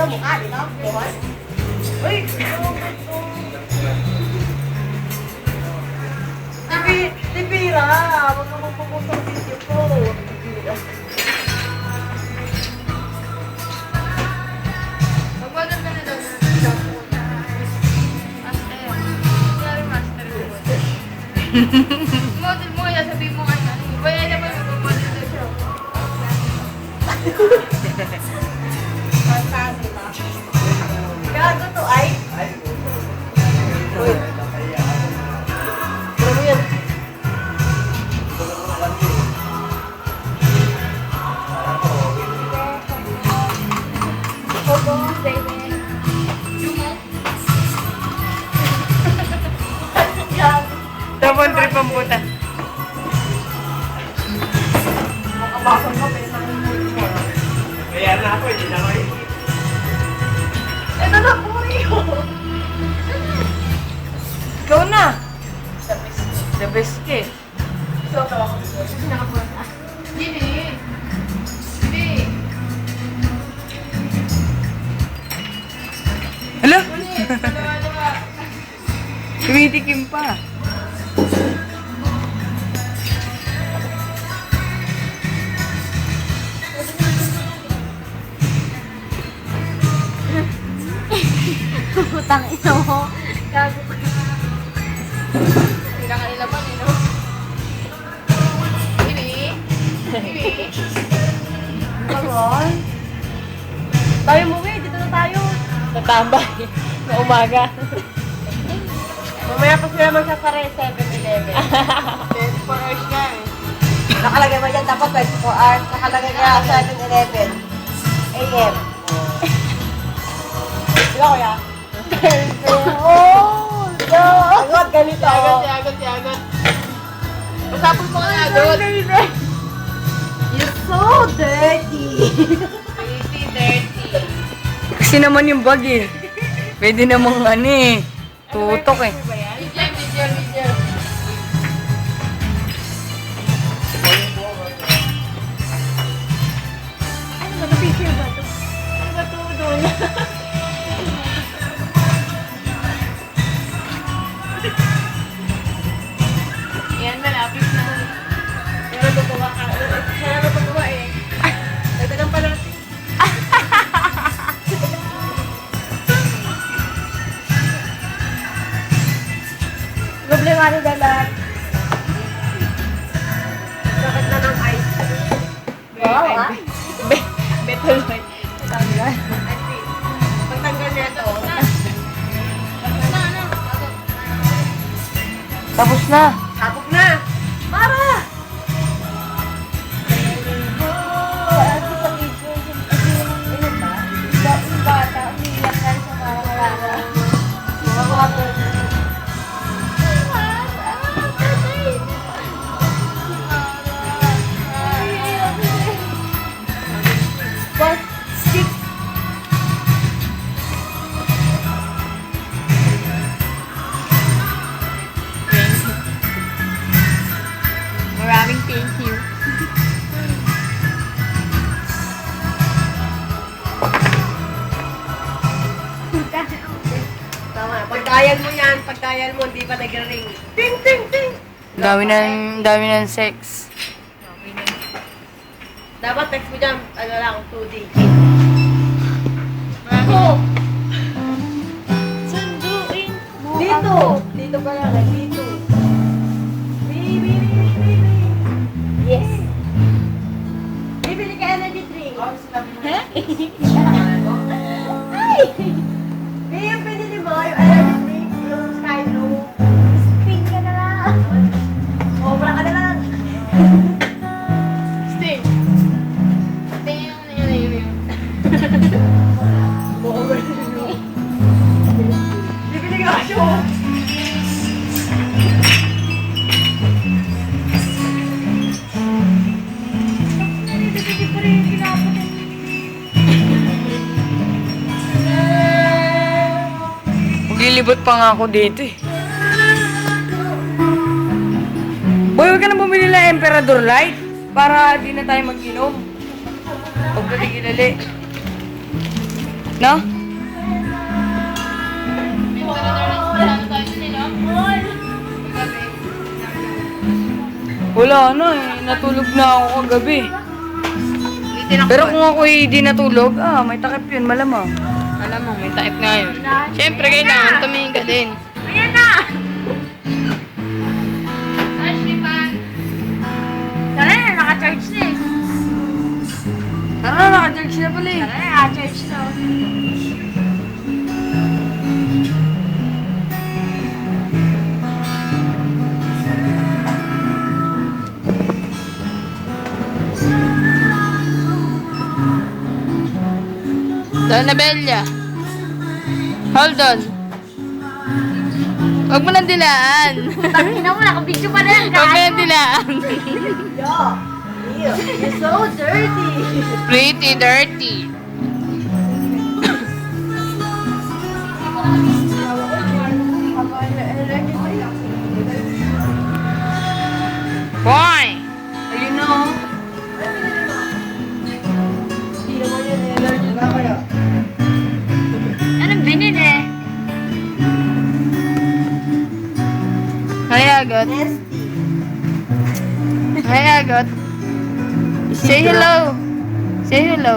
Mukha dito. Bukas. Uy! Tipira! Huwag ka magpupunta sa video ko. Tipira. Mag-order ka na daw ng master. Kaya master ko. Model mo kaya sabihin mo ano. Bayan na ba yung mag-model na siya? Fantastic. Gago to ay. Uy. Ano yan? Double trip ang puta. Makabasok ka pa yung Kaya na ako, hindi na ako ito na po rin. Ikaw na. The best ka eh. So, tawa ko dito. Kasi nakapunta. Hindi. Hindi. Hala? Dalawa. Tumitikim pa. Putang ina mo. Gago ka. Hindi na kanila pa, no? Hindi. Karon? Tayo mo, dito na tayo. Natambay. Na umaga. Mamaya pa sila magsasara yung 7-Eleven. 24 hours na eh. Nakalagay mo dyan, dapat 24 hours. Nakalagay nga 7-Eleven. AM. Di ba kuya? Oh! No! Agad, ganito. Siagot. Usapin mo nga agad. You're so dirty. Dirty. Kasi naman yung bag eh. Pwede namang ano eh. Tutok eh. Video. Ano ba? Picture ba ito? Ano ba ito doon? Yan, malapit na. Pero tutuwa ka. Sana natutuwa eh. Dagdagan pa natin. Problema ni Dalat. Sakit na ng ice. Wow, ah. Betul ba? Tanggal. Pagtanggal niya ito. Tapos na. Sabog na. Mara! What? Six. Maraming thank you. Tama. Pagdayan mo yan, pagdayan mo, hindi pa nag-ring. Ting, ting, ting. Dami ng sex. Dapat text mo dyan, ano lang, 2D. Oh! Sunduin mo dito. Dito pa lang, dito. Baby. Yes. Bibili ka energy drink. Ha? Ay! Babe, yung pinili mo, yung energy drink, yung sky blue. Spin ka na lang. Obra ka na lang. Sting. Sting yung nangyayari. Over. Bibili ka siya. Bibili pa rin yung kinapot. Maglilibot pa nga ako dito eh. Boy, huwag ka na bumili ng Emperador Light para di na tayo mag-inom. Huwag ka tigilali. No? May pala tayo din, no? Wala na eh. Natulog na ako kagabi. Pero kung ako di natulog, may takip yun, malamang. Alam mo, may type nga yun. Siyempre, kailangan tumingin ka din. Ayan na! Ashley Pan. Tara na, naka-charge na eh. Tara na, naka-charge na pala eh. Tara na, naka-charge na. Donna Bella. Hold on. Huwag mo nang dilaan. Tangina mo, naka-video pa na yan, Huwag mo gago. nang dilaan. Yo, you're so dirty. Pretty dirty. Boy! Ayun na oh. Anong binili? Hayagot. Hayagot. Say hello. Say hello.